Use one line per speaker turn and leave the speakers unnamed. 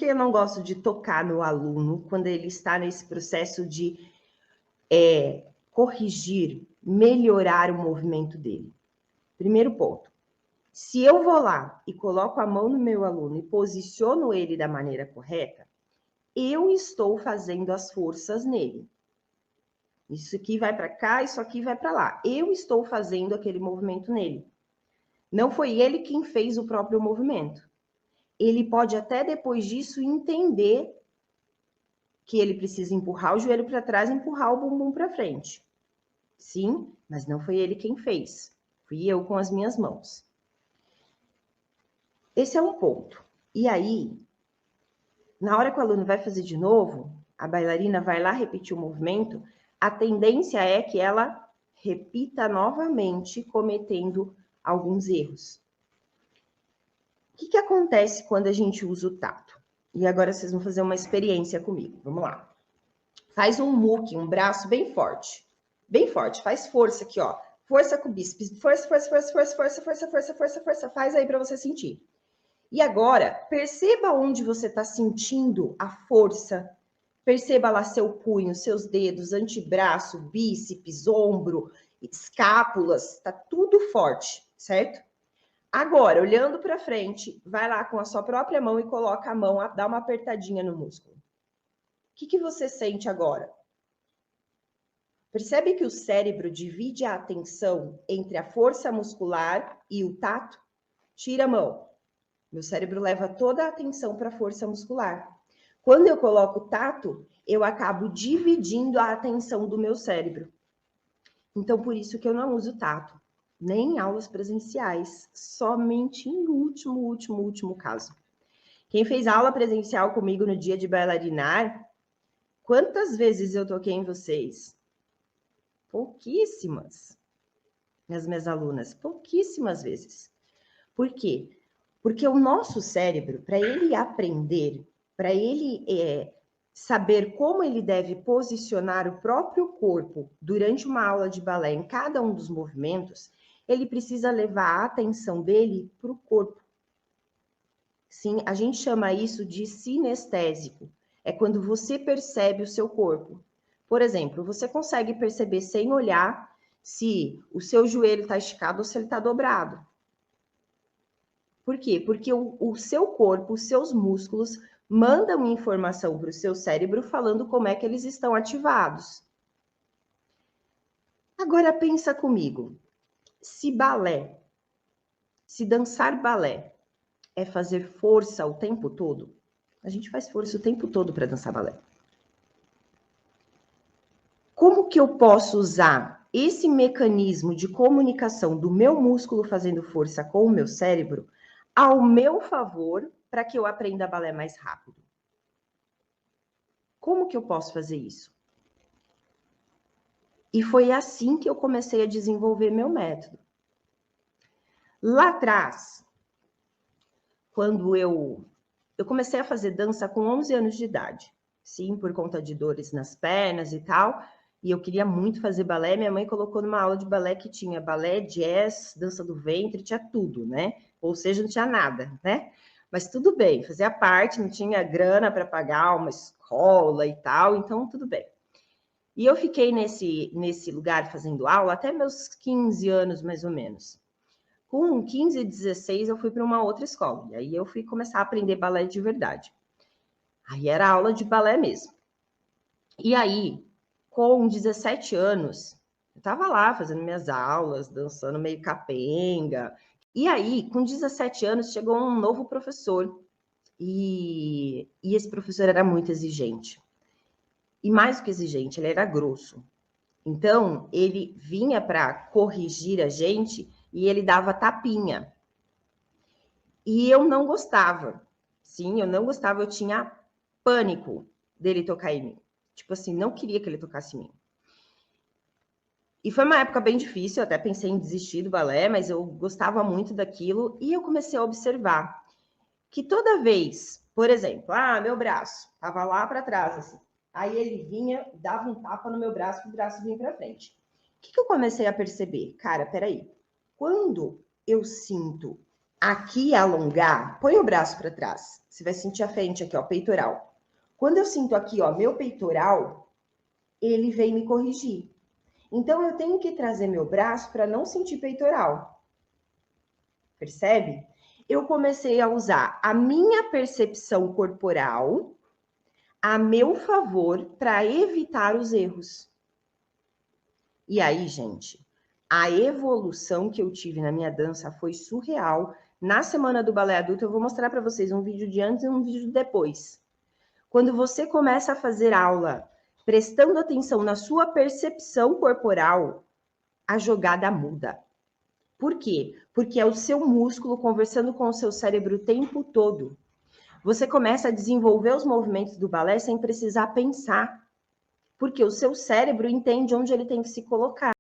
que eu não gosto de tocar no aluno quando ele está nesse processo de corrigir, melhorar o movimento dele? Primeiro ponto. Se eu vou lá e coloco a mão no meu aluno e posiciono ele da maneira correta, eu estou fazendo as forças nele. Isso aqui vai para cá, isso aqui vai para lá. Eu estou fazendo aquele movimento nele. Não foi ele quem fez o próprio movimento. Ele pode até depois disso entender que ele precisa empurrar o joelho para trás e empurrar o bumbum para frente. Sim, mas não foi ele quem fez. Fui eu com as minhas mãos. Esse é um ponto. E aí, na hora que o aluno vai fazer de novo, a bailarina vai lá repetir o movimento, a tendência é que ela repita novamente, cometendo alguns erros. O que acontece quando a gente usa o tato? E agora vocês vão fazer uma experiência comigo. Vamos lá. Faz um muque, um braço bem forte. Bem forte. Faz força aqui, ó. Força com o bíceps. Força, força, força, força, força, força, força, força, força. Faz aí para você sentir. E agora, perceba onde você está sentindo a força. Perceba lá seu punho, seus dedos, antebraço, bíceps, ombro, escápulas. Tá tudo forte, certo? Agora, olhando para frente, vai lá com a sua própria mão e coloca a mão, dá uma apertadinha no músculo. O que você sente agora? Percebe que o cérebro divide a atenção entre a força muscular e o tato? Tira a mão. Meu cérebro leva toda a atenção para a força muscular. Quando eu coloco o tato, eu acabo dividindo a atenção do meu cérebro. Então, por isso que eu não uso tato. Nem em aulas presenciais, somente em último caso. Quem fez aula presencial comigo no dia de bailarinar, quantas vezes eu toquei em vocês? Pouquíssimas. As minhas alunas, pouquíssimas vezes. Por quê? Porque o nosso cérebro, para ele aprender, para ele saber como ele deve posicionar o próprio corpo durante uma aula de balé em cada um dos movimentos, ele precisa levar a atenção dele para o corpo. Sim, a gente chama isso de sinestésico. É quando você percebe o seu corpo. Por exemplo, você consegue perceber sem olhar se o seu joelho está esticado ou se ele está dobrado. Por quê? Porque o seu corpo, os seus músculos mandam informação para o seu cérebro falando como é que eles estão ativados. Agora pensa comigo. Se dançar balé é fazer força o tempo todo, a gente faz força o tempo todo para dançar balé. Como que eu posso usar esse mecanismo de comunicação do meu músculo fazendo força com o meu cérebro ao meu favor para que eu aprenda balé mais rápido? Como que eu posso fazer isso? E foi assim que eu comecei a desenvolver meu método. Lá atrás, quando eu comecei a fazer dança com 11 anos de idade, sim, por conta de dores nas pernas e tal, e eu queria muito fazer balé, minha mãe colocou numa aula de balé que tinha balé, jazz, dança do ventre, tinha tudo, né? Ou seja, não tinha nada, né? Mas tudo bem, fazia parte, não tinha grana para pagar uma escola e tal, então tudo bem. E eu fiquei nesse lugar fazendo aula até meus 15 anos, mais ou menos. Com 15, 16, eu fui para uma outra escola. E aí eu fui começar a aprender balé de verdade. Aí era aula de balé mesmo. E aí, com 17 anos, eu estava lá fazendo minhas aulas, dançando meio capenga. E aí, com 17 anos, chegou um novo professor. E esse professor era muito exigente. E mais do que exigente, ele era grosso. Então, ele vinha para corrigir a gente e ele dava tapinha. E eu não gostava. Sim, eu não gostava, eu tinha pânico dele tocar em mim. Tipo assim, não queria que ele tocasse em mim. E foi uma época bem difícil, eu até pensei em desistir do balé, mas eu gostava muito daquilo e eu comecei a observar que toda vez, por exemplo, meu braço tava lá para trás, assim. Aí ele vinha, dava um tapa no meu braço, o braço vinha para frente. O que eu comecei a perceber? Cara, peraí. Quando eu sinto aqui alongar, põe o braço para trás. Você vai sentir a frente aqui, ó, peitoral. Quando eu sinto aqui, ó, meu peitoral, ele vem me corrigir. Então, eu tenho que trazer meu braço para não sentir peitoral. Percebe? Eu comecei a usar a minha percepção corporal a meu favor para evitar os erros. E aí, gente, a evolução que eu tive na minha dança foi surreal. Na semana do balé adulto, eu vou mostrar para vocês um vídeo de antes e um vídeo de depois. Quando você começa a fazer aula prestando atenção na sua percepção corporal, a jogada muda. Por quê? Porque é o seu músculo conversando com o seu cérebro o tempo todo. Você começa a desenvolver os movimentos do balé sem precisar pensar, porque o seu cérebro entende onde ele tem que se colocar.